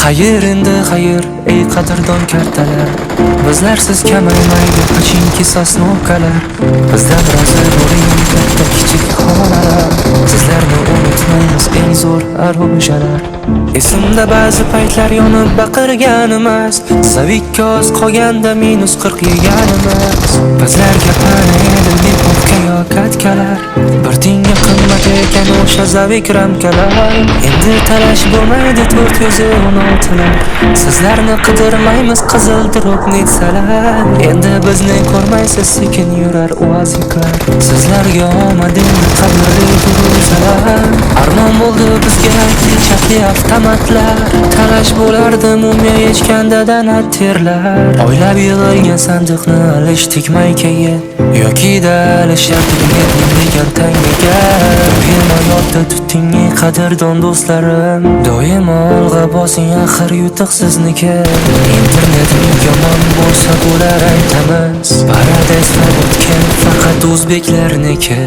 Xayr endi xayr, ey qadrdon kartalar. Bizlarsiz kamaymaydi pachinki sosnovkalar. Bizdan rozi bo'ling katta kichik xonalar. Sizlarni unutmaymiz eng zo'r arbojalar. Esimda ba'zi paytlar yonib baqirganimiz, Savikka oz qolganda -40 yeganimiz. Bizlarga qani edi lipovka yo katkalar. Bir tiyinga qimmat ekan o'sha Zavik ramkalar. Endi talash bo'lmaydi 416lar. Sizlarni qidirmaymiz qizil drog nitsalar. Endi bizni ko'rmaysiz sekin yurar uaziklar. Sizlarga omadingni qadrli turuzalar. Armon bo'ldi bizga chatli avtomatlar. Talash bo'lardi mumya yechganda danat terlar. Oylab yig'ilgan sandiqni alishdik maykaga yoki dalishdik degan tangaga. Doimo yodda tuting ey qadrdon do'stlarim. Doimo olg'a bosing axir yutuq sizniki. Interneting yomon bo'lsa bo'lar aytamiz. Paradise va o'tgan faqat o'zbeklarniki.